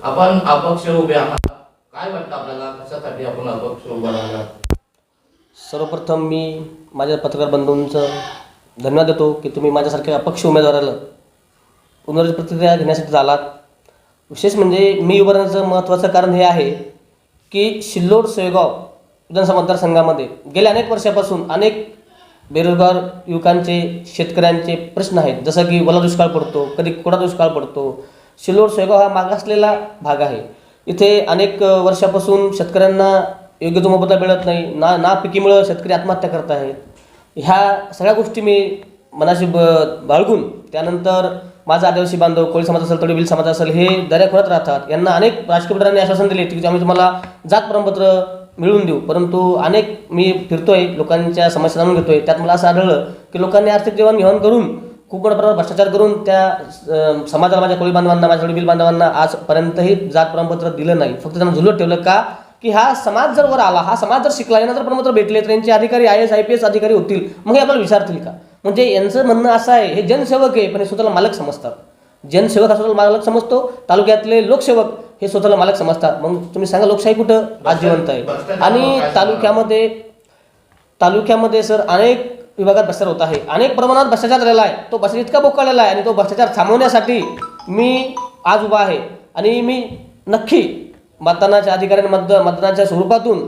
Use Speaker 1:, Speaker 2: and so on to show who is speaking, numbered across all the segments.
Speaker 1: आपण अपक्ष उभे आहात, काय वाटतं आपल्याला, कशासाठी आपण अपक्ष उभा राहिला?
Speaker 2: सर्वप्रथम मी माझ्या पत्रकार बंधूंचं धन्यवाद देतो की तुम्ही माझ्यासारख्या अपक्ष उमेदवाराला प्रतिक्रिया घेण्यासाठी आलात. विशेष म्हणजे मी उभं राहण्याचं महत्त्वाचं कारण हे आहे की सिल्लोड शेवगाव विधानसभा मतदारसंघामध्ये गेल्या अनेक वर्षापासून अनेक बेरोजगार युवकांचे, शेतकऱ्यांचे प्रश्न आहेत. जसं की ओला दुष्काळ पडतो, कधी कोरडा दुष्काळ पडतो. सिल्लोड शेवगाव हा मागासलेला भाग आहे. इथे अनेक वर्षापासून शेतकऱ्यांना योग्य तो मोबदला मिळत नाही, ना पिकीमुळं शेतकरी आत्महत्या करत आहेत. ह्या सगळ्या गोष्टी मी मनाशी बाळगून त्यानंतर माझा आदिवासी बांधव, कोळी समाज असेल, तडीबील समाज असेल, हे दऱ्याखोऱ्यात राहतात. यांना अनेक राजकीय मंडळांनी आश्वासन दिले की आम्ही तुम्हाला जात प्रमाणपत्र मिळवून देऊ, परंतु अनेक मी फिरतोय, लोकांच्या समस्या जाणून घेतोय. त्यात मला असं आढळलं की लोकांनी आर्थिक देवाणघेवाण करून खूप मोठ्या प्रमाणात भ्रष्टाचार करून त्या समाजाला, माझ्या कोळी बांधवांना, माझ्या तडीबील बांधवांना आजपर्यंतही जात प्रमाणपत्र दिलं नाही. फक्त त्यांना झुलत ठेवलं का की हा समाज जर वर आला, हा समाज जर शिकला, यांना जर प्रमाणपत्र भेटले तर यांचे अधिकारी IAS IPS अधिकारी होतील, मग हे आपल्याला विचारतील का? म्हणजे यांचं म्हणणं असं आहे, हे जनसेवक आहे पण हे स्वतःला मालक समजतात. जनसेवक हा स्वतःला मालक समजतो, तालुक्यातले लोकसेवक हे स्वतःला मालक समजतात. मग तुम्ही सांगा लोकशाही कुठं आज जिवंत आहे? आणि तालुक्यामध्ये सर अनेक विभागात भ्रष्टाचार होत आहे, अनेक प्रमाणात भ्रष्टाचार झालेला आहे. तो भ्रष्टाचार इतका बोकाळलेला आहे आणि तो भ्रष्टाचार थांबवण्यासाठी मी आज उभा आहे. आणि मी नक्की मतदानाच्या अधिकाऱ्यांना मतदानाच्या स्वरूपातून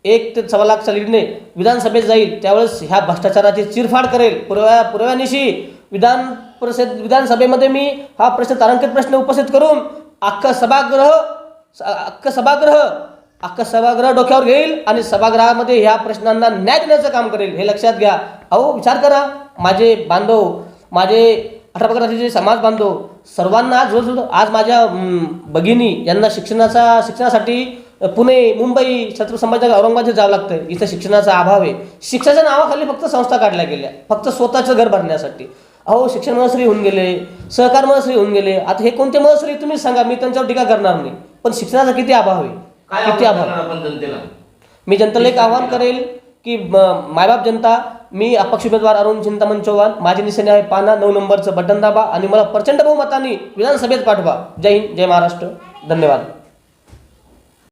Speaker 2: 1 ते 1.25 लाख लीडने विधानसभेत जाईल. त्यावेळेस ह्या भ्रष्टाचाराची चिरफाड करेल. पुराव्यानिशी विधानसभेमध्ये मी हा प्रश्न, तारांकित प्रश्न उपस्थित करून अख्खं सभागृह डोक्यावर घेईल आणि सभागृहामध्ये ह्या प्रश्नांना न्याय देण्याचं काम करेल. हे लक्षात घ्या. अहो विचार करा, माझे बांधव, माझे 18 प्रकारचे समाज बांधव सर्वांना आज माझ्या भगिनी यांना शिक्षणासाठी पुणे, मुंबई, छत्रपती संभाजीनगर, औरंगाबाद जावं लागतं. इथं शिक्षणाचा अभाव आहे. शिक्षणाच्या नावाखाली फक्त संस्था काढल्या गेल्या, फक्त स्वतःचं घर भरण्यासाठी. अहो शिक्षण महश्री होऊन गेले, सहकार महश्री होऊन गेले. आता हे कोणते महश्री तुम्ही सांगा, मी त्यांच्यावर टीका करणार नाही, पण शिक्षणाचा किती अभाव आहे, किती अभाव. मी जनतेला एक आवाहन करेल की मायबाप जनता, मी अपक्ष उमेदवार अरुण चिंतामण चव्हाण, माझी निशाणी आहे पाना, 9 नंबरचं बटन दाबा आणि मला प्रचंड बहुमताने विधानसभेत पाठवा. जय हिंद, जय महाराष्ट्र, धन्यवाद.